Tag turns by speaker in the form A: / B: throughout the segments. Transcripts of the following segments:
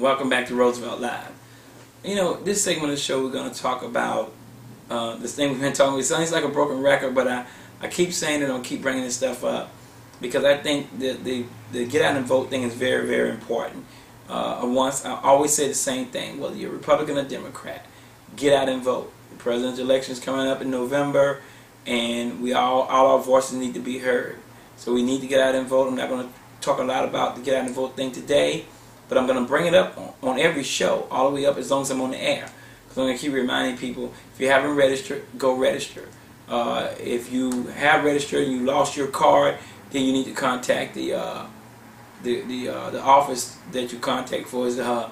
A: Welcome back to Roosevelt Live. You know, this segment of the show we're going to talk about this thing we've been talking about. It sounds like a broken record, but I keep saying it, I'll keep bringing this stuff up because I think the get out and vote thing is very, very important. I always say the same thing, whether you're Republican or Democrat, get out and vote. The presidential election is coming up in November, and all our voices need to be heard. So we need to get out and vote. I'm not going to talk a lot about the get out and vote thing today, but I'm going to bring it up on every show, all the way up as long as I'm on the air. Because I'm going to keep reminding people, if you haven't registered, go register. If you have registered and you lost your card, then you need to contact the office that you contact for is the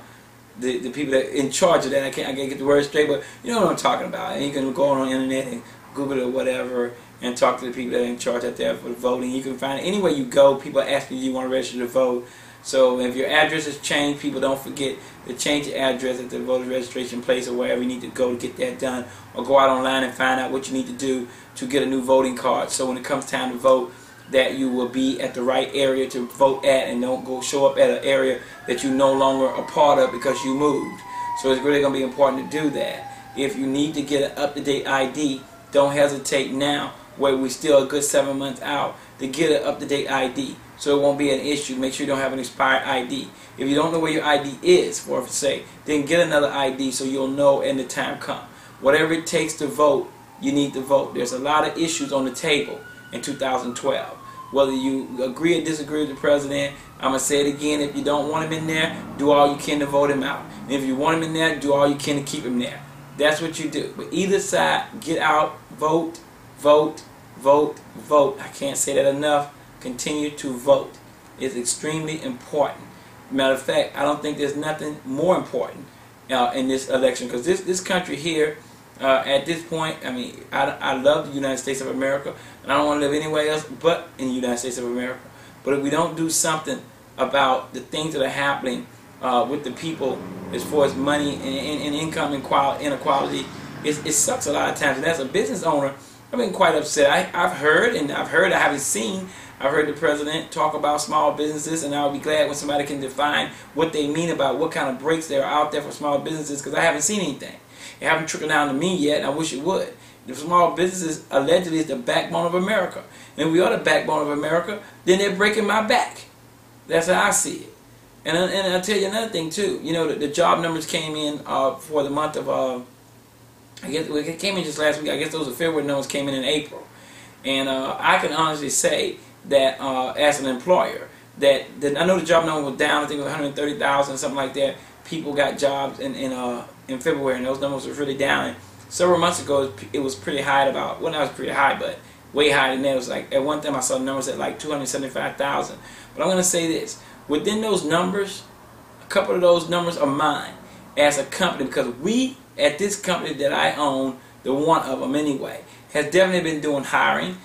A: people that are in charge of that. I can't get the word straight, but you know what I'm talking about. And you can go on the internet and Google it or whatever and talk to the people that are in charge out there for the voting. You can find it anywhere you go. People are asking you want to register to vote. So if your address has changed, people don't forget to change your address at the voter registration place or wherever you need to go to get that done. Or go out online and find out what you need to do to get a new voting card. So when it comes time to vote, that you will be at the right area to vote at and don't go show up at an area that you're no longer a part of because you moved. So it's really going to be important to do that. If you need to get an up-to-date ID, don't hesitate now, where we're still a good 7 months out, to get an up-to-date ID. So it won't be an issue. Make sure you don't have an expired ID. If you don't know where your ID is, for say, then get another ID so you'll know when the time comes. Whatever it takes to vote, you need to vote. There's a lot of issues on the table in 2012. Whether you agree or disagree with the president, I'm going to say it again, if you don't want him in there, do all you can to vote him out. And if you want him in there, do all you can to keep him there. That's what you do. But either side, get out, vote, vote, vote, vote. I can't say that enough. Continue to vote. It's extremely important. Matter of fact, I don't think there's nothing more important in this election, because this country here, at this point, I mean, I love the United States of America, and I don't want to live anywhere else but in the United States of America. But if we don't do something about the things that are happening with the people as far as money and income inequality, it sucks a lot of times. And as a business owner, I've been quite upset. I've heard, I haven't seen, I've heard the president talk about small businesses, and I'll be glad when somebody can define what they mean about what kind of breaks there are out there for small businesses, because I haven't seen anything. It haven't trickled down to me yet, and I wish it would. The small businesses allegedly is the backbone of America. And if we are the backbone of America, then they're breaking my back. That's how I see it. And I'll tell you another thing too. You know, the job numbers came in for the month of, I guess it came in just last week. I guess those are February numbers, came in April. And I can honestly say that as an employer, that I know the job number was down. I think it was 130,000, something like that. People got jobs in February, and those numbers were really down. And several months ago, it was pretty high at about, well, not was pretty high, but way higher than that. It was like, at one time I saw the numbers at like 275,000. But I'm going to say this. Within those numbers, a couple of those numbers are mine as a company, because we, at this company that I own, the one of them anyway, has definitely been doing hiring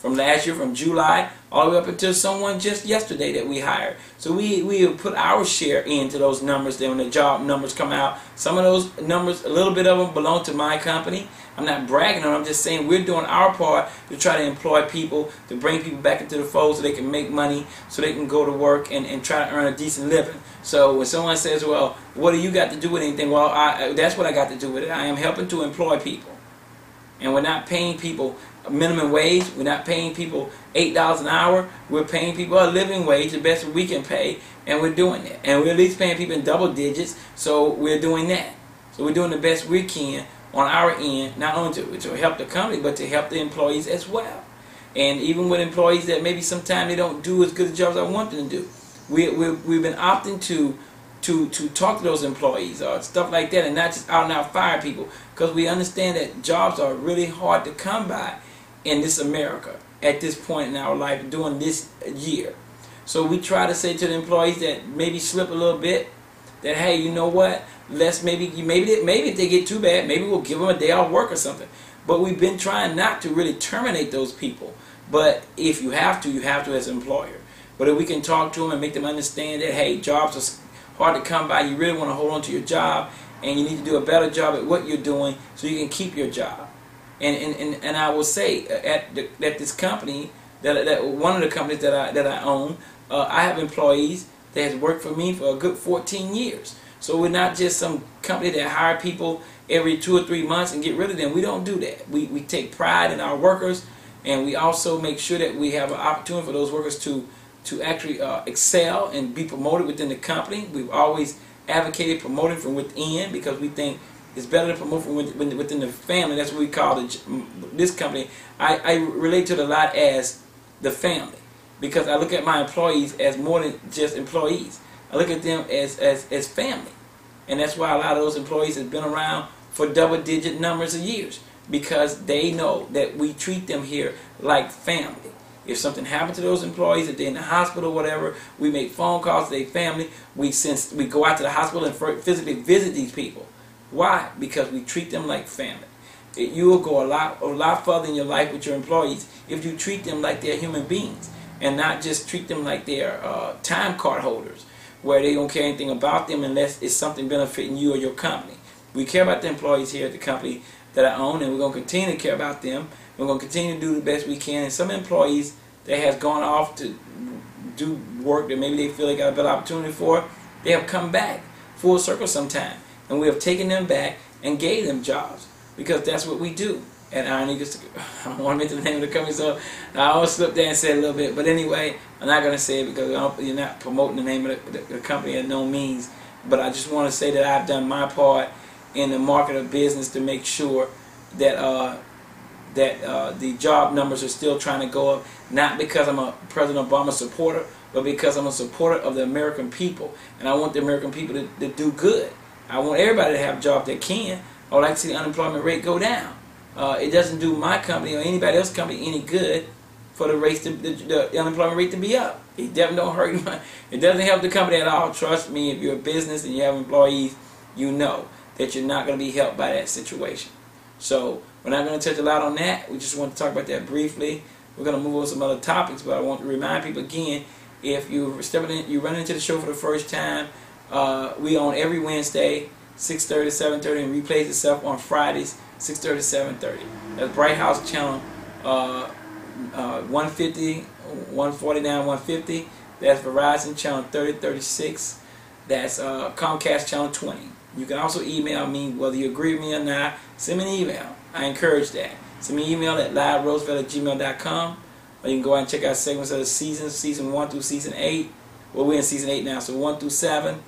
A: from July all the way up until someone just yesterday that we hired. So we have put our share into those numbers. Then when the job numbers come out, some of those numbers, a little bit of them belong to my company. I'm not bragging on them, I'm just saying we're doing our part to try to employ people, to bring people back into the fold so they can make money, so they can go to work and try to earn a decent living. So when someone says, well, what do you got to do with anything? Well, that's what I got to do with it. I am helping to employ people. And we're not paying people a minimum wage. We're not paying people $8 an hour. We're paying people a living wage, the best we can pay, and we're doing that. And we're at least paying people in double digits, so we're doing that. So we're doing the best we can on our end, not only to help the company, but to help the employees as well. And even with employees that maybe sometimes they don't do as good a job as I want them to do, we've been opting to talk to those employees or stuff like that, and not just out and out fire people, because we understand that jobs are really hard to come by in this America at this point in our life during this year. So we try to say to the employees that maybe slip a little bit, that hey, you know what, let's maybe if they get too bad, maybe we'll give them a day off work or something. But we've been trying not to really terminate those people. But if you have to as an employer. But if we can talk to them and make them understand that hey, jobs are hard to come by, you really want to hold on to your job, and you need to do a better job at what you're doing so you can keep your job. And I will say at this company, that one of the companies that I own, I have employees that has worked for me for a good 14 years. So we're not just some company that hire people every 2 or 3 months and get rid of them. We don't do that. We take pride in our workers, and we also make sure that we have an opportunity for those workers to actually excel and be promoted within the company. We've always advocated promoting from within, because we think it's better to promote from within the family. That's what we call this company. I relate to it a lot as the family, because I look at my employees as more than just employees. I look at them as family. And that's why a lot of those employees have been around for double-digit numbers of years, because they know that we treat them here like family. If something happened to those employees, if they're in the hospital or whatever, we make phone calls to their family. We go out to the hospital and physically visit these people. Why? Because we treat them like family. You will go a lot further in your life with your employees if you treat them like they're human beings, and not just treat them like they're time card holders, where they don't care anything about them unless it's something benefiting you or your company. We care about the employees here at the company that I own, and we're going to continue to care about them. We're going to continue to do the best we can. And some employees that has gone off to do work that maybe they feel they got a better opportunity for, they have come back full circle sometime. And we have taken them back and gave them jobs, because that's what we do. And I don't want to mention the name of the company, so I always slip there and say a little bit. But anyway, I'm not going to say it because you're not promoting the name of the company at no means. But I just want to say that I've done my part in the market of business to make sure that the job numbers are still trying to go up, not because I'm a President Obama supporter, but because I'm a supporter of the American people. And I want the American people to do good. I want everybody to have jobs that can. I would like to see the unemployment rate go down. It doesn't do my company or anybody else's company any good for the unemployment rate to be up. It definitely don't hurt. It doesn't help the company at all. Trust me, if you're a business and you have employees, you know that you're not going to be helped by that situation. So we're not going to touch a lot on that. We just want to talk about that briefly. We're going to move on to some other topics, but I want to remind people again, if you're running into the show for the first time, we on every Wednesday, 6:30 to 7:30, and replays itself on Fridays, 6:30 to 7:30. That's Bright House channel 150, 149, 150. That's Verizon channel 3036. That's Comcast channel 20. You can also email me, whether you agree with me or not. Send me an email. I encourage that. Send me an email at liveroosevelt@gmail.com, or you can go out and check out segments of the seasons, season 1 through season 8. Well, we're in season 8 now, so 1 through 7.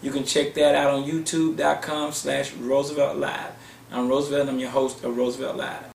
A: You can check that out on youtube.com/Roosevelt Live. I'm Roosevelt, and I'm your host of Roosevelt Live.